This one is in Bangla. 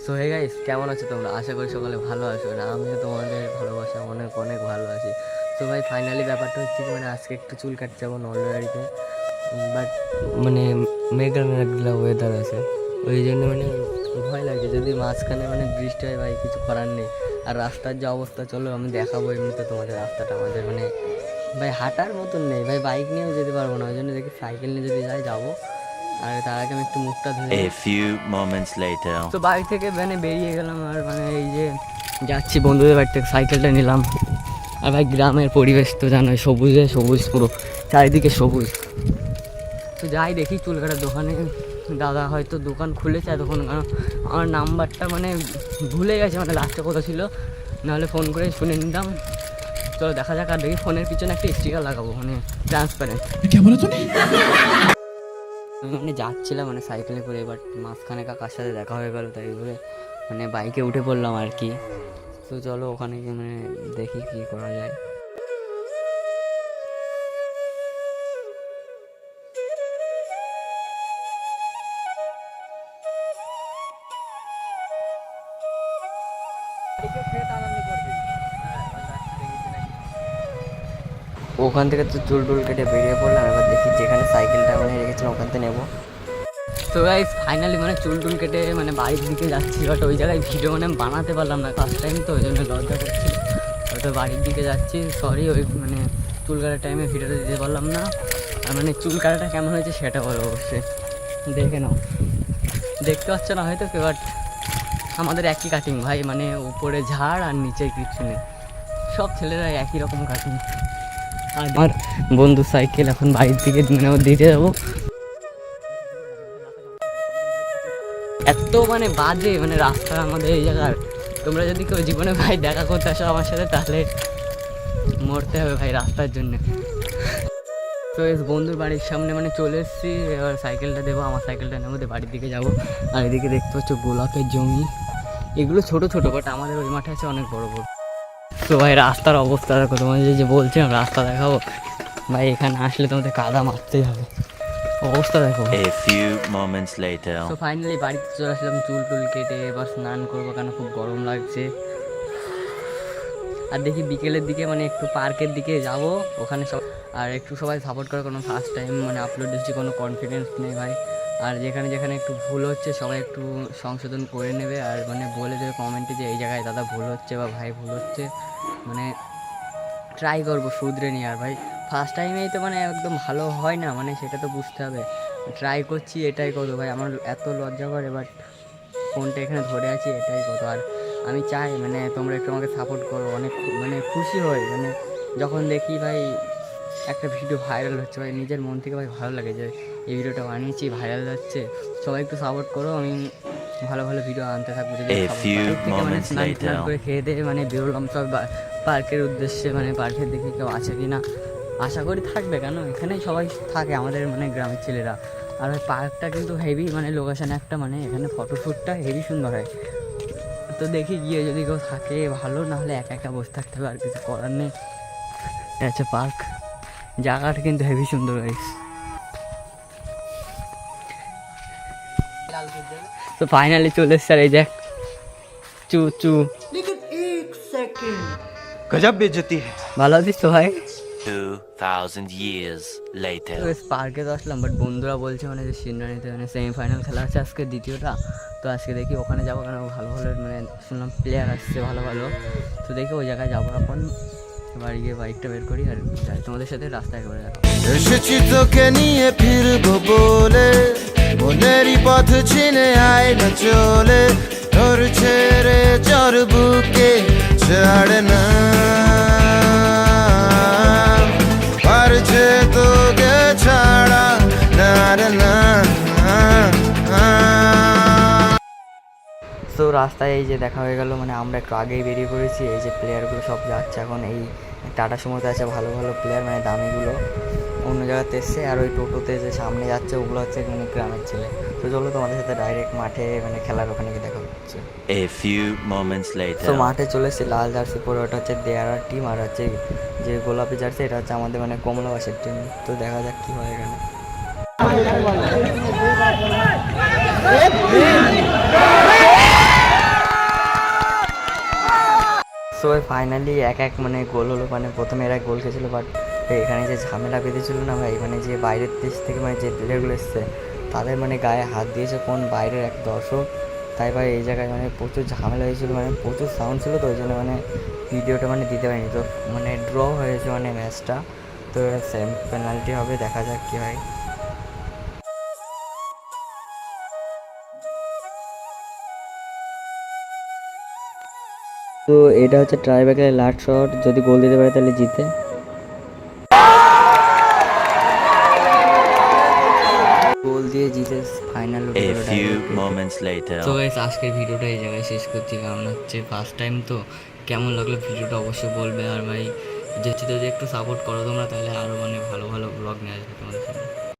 সো হে গাইস, কেমন আছো তোমরা? আশা করি সকালে ভালো আছো। আর আমিও তোমাদের ভালোবাসা অনেক অনেক ভালো আছি। তো ভাই ফাইনালি ব্যাপারটা হচ্ছে কি, মানে আজকে একটু চুল কাটতে যাবো নলবাড়িতে, বাট মানে মেঘলা মেঘলা ওয়েদার আছে, ওই জন্য মানে ভয় লাগছে যদি মাঝখানে মানে বৃষ্টি হয়। ভাই কিছু করার নেই। আর রাস্তার যে অবস্থা, চলো আমি দেখাবো এমনিতে তোমাদের রাস্তাটা। আমাদের মানে ভাই হাঁটার মতন নেই ভাই, বাইক নিয়েও যেতে পারবো না, ওই জন্য দেখি সাইকেল নিয়ে যদি যাই যাবো। আর তার আগে আমি একটু মুখটা ধুয়ে A few moments later. তো বাড়ি থেকে মানে বেরিয়ে গেলাম। আর মানে এই যে যাচ্ছি বন্ধুদের বাড়ি থেকে, সাইকেলটা নিলাম। আর ভাই গ্রামের পরিবেশ তো জানোই, সবুজে সবুজ, পুরো চারিদিকে সবুজ। তো যাই দেখি চুল কাটার দোকানে, দাদা হয়তো দোকান খুলেছে এতক্ষণ, কারণ আমার নাম্বারটা মানে ভুলে গেছে, মানে লাস্টে কথা ছিল, নাহলে ফোন করে শুনে নিতাম। চলো দেখা যাক। আর দেখি ফোনের পিছনে একটা স্টিকার লাগাবো, মানে ট্রান্সপারেন্ট। আমি মানে যাচ্ছিলাম মানে সাইকেলে করে, এবার মাঝখানে কাকার সাথে দেখা হয়ে গেল, তাই করে মানে বাইকে উঠে পড়লাম আর কি। তো চলো ওখানে গিয়ে মানে দেখি কী করা যায়। ওখান থেকে তো চুল টুল কেটে বেরিয়ে পড়লাম। এবার দেখি যেখানে সাইকেলটা মানে রেখেছিলাম ওখান থেকে নেবো। তো গাইস ফাইনালি মানে চুল টুল কেটে মানে বাড়ির দিকে যাচ্ছি, বাট ওই জায়গায় ভিডিও মানে বানাতে পারলাম না ফার্স্ট টাইম, তো ওই জন্য লজ্জা করছিল। ওটা বাড়ির দিকে যাচ্ছি, সরি। ওই মানে চুল কাটার টাইমে ভিডিওটা দিতে পারলাম না। আর মানে চুল কাটাটা কেমন হয়েছে সেটা বলো অবশ্যই, দেখে নাও। দেখতে পাচ্ছ না হয়তো, বাট আমাদের একই কাটিং ভাই, মানে উপরে ঝাড় আর নিচে কিছু নেই, সব ছেলেরা একই রকম কাটিং। আর আমার বন্ধু সাইকেল এখন বাড়ির দিকে মানে দিতে যাবো। এত মানে বাজে মানে রাস্তা আমাদের এই জায়গার, তোমরা যদি কেউ জীবনে ভাই দেখা করতে আসো আমার সাথে, তাহলে মরতে হবে ভাই রাস্তার জন্য। তো এই বন্ধুর বাড়ির সামনে মানে চলে এসেছি, এবার সাইকেলটা দেবো, আমার সাইকেলটা নেবো, বাড়ির দিকে যাবো। আর এদিকে দেখতে পাচ্ছ গোলাপের জমি, এগুলো ছোট ছোট, বাট আমাদের ওই মাঠে আছে অনেক বড় বড়। তো ভাই রাস্তার অবস্থা দেখো, তোমাদের যে বলছিলাম রাস্তা দেখাবো, ভাই এখানে আসলে তোমাদের কাদা মারতেই হবে, অবস্থা দেখো। A few moments later. তো ফাইনালি বাড়িতে চলে আসলাম, চুল টুল কেটে এবার স্নান করবো, কেন খুব গরম লাগছে। আর দেখি বিকেলের দিকে মানে একটু পার্কের দিকে যাব, ওখানে সব আর একটু সবাই সাপোর্ট করে, কোনো ফার্স্ট টাইম মানে আপলোড দিচ্ছি, কোনো কনফিডেন্স নেই ভাই। আর যেখানে যেখানে একটু ভুল হচ্ছে সবাই একটু সংশোধন করে নেবে, আর মানে বলে দেবে কমেন্টে যে এই জায়গায় দাদা ভুল হচ্ছে বা ভাই ভুল হচ্ছে, মানে ট্রাই করবো শুধরে নিয়ে। আর ভাই ফার্স্ট টাইমেই তো মানে একদম ভালো হয় না, মানে সেটা তো বুঝতে হবে। ট্রাই করছি, এটাই কত ভাই, আমার এত লজ্জা করে, বাট ফোনটা এখানে ধরে আছি, এটাই কত। আর আমি চাই মানে তোমরা একটু আমাকে সাপোর্ট করো, অনেক মানে খুশি হই মানে যখন দেখি ভাই একটা ভিডিও ভাইরাল হচ্ছে, ভাই নিজের মন থেকে ভাই ভালো লাগে যে এই ভিডিওটা বানিয়েছি, ভাইরাল যাচ্ছে। সবাই একটু সাপোর্ট করো, আমি ভালো ভালো ভিডিও আনতে থাকবো। যদি মানে স্নান টান করে খেয়ে দিয়ে মানে বেরোলাম সব পার্কের উদ্দেশ্যে, মানে পার্কের দিকে কেউ আছে কি না, আশা করি থাকবে, কেন এখানেই সবাই থাকে আমাদের মানে গ্রামের ছেলেরা। আর ওই পার্কটা কিন্তু হেভি মানে লোকেশন একটা, মানে এখানে ফটোশ্যুটটা হেভি সুন্দর হয়। তো দেখি গিয়ে যদি কেউ থাকে ভালো, নাহলে একা একা বসে থাকতে হবে, আর কিছু করার নেই। এটা হচ্ছে পার্ক, জায়গাটা কিন্তু হেভি সুন্দর গাইস। তো ফাইনালি চলে এসছে, আর এই দেখ চু চু, गजब बेइज्जती है। ভালো আছিস তো ভাই? 2000 years later. তো পার্কে তো আসলাম, বাট বন্ধুরা বলছে মানে যে সিন্দ্রানিতে মানে সেমিফাইনাল খেলা আছে আজকে, দ্বিতীয়টা। তো আজকে দেখি ওখানে যাবো, কারণ ভালো ভালো মানে শুনলাম প্লেয়ার আসছে ভালো ভালো। তো দেখি ওই জায়গায় যাবো এখন। এবার গিয়ে বাইকটা বের করি আর যাই তোমাদের সাথে রাস্তায় করে যাবো। এসেছি তোকে নিয়ে ফিরবো বলে, মনেরই পথ চিনে আয় না চলে, তোর ছেড়ে জ্বর বুকে ছাড়ে না, পারছে তোকে ছাড়া না রে না। তো রাস্তায় এই যে দেখা হয়ে গেল, মানে আমরা একটু আগেই বেরিয়ে পড়েছি। এই যে প্লেয়ারগুলো সব যাচ্ছে এখন, এই টাটা সুমোতে আছে ভালো ভালো প্লেয়ার, মানে দামিগুলো অন্য জায়গাতে এসছে। আর ওই টোটোতে যে সামনে যাচ্ছে ওগুলো হচ্ছে মানে গ্রামের ছেলে। তো চলো তোমাদের সাথে ডাইরেক্ট মাঠে মানে খেলার ওখানে গিয়ে দেখা হচ্ছে। A few moments later. তো মাঠে চলে এসেছি, লাল জার্সি পরে, ওটা হচ্ছে দেয়ারার টিম, আর হচ্ছে যে গোলাপি জার্সি এটা হচ্ছে আমাদের মানে কমলাবাসের টিম। তো দেখা যাক কী হয় এখানে। সো ফাইনালি এক মানে গোল হলো, মানে প্রথমে এরা গোল খেয়েছিলো, বাট এখানে যে ঝামেলা বেঁধেছিল না ভাই, মানে যে বাইরের দেশ থেকে মানে যে প্লেয়ারগুলো এসছে তাদের মানে গায়ে হাত দিয়েছে কোন বাইরের এক দর্শক। তাই ভাই এই জায়গায় মানে প্রচুর ঝামেলা হয়েছিল, মানে প্রচুর সাউন্ড ছিল, তো ওই জন্য মানে ভিডিওটা মানে দিতে পারিনি। তো মানে ড্র হয়েছে মানে ম্যাচটা, তো সেম পেনাল্টি হবে, দেখা যাক কী হয়। তো এটা হচ্ছে ট্রাইব্রেকারের লাস্ট শট, যদি গোল দিতে পারে তাহলে জিতে। গোল দিয়ে জিতে final. A few moments later. তো গাইস আজকের ভিডিওটা এই জায়গায় শেষ করছি, কারণ হচ্ছে ফার্স্ট টাইম তো কেমন লাগলো ভিডিওটা অবশ্যই বলবে। আর ভাই যদি একটু সাপোর্ট করো তোমরা, তাহলে আরও মানে ভালো ভালো ব্লগ নিয়ে আসবে তোমাদের সামনে।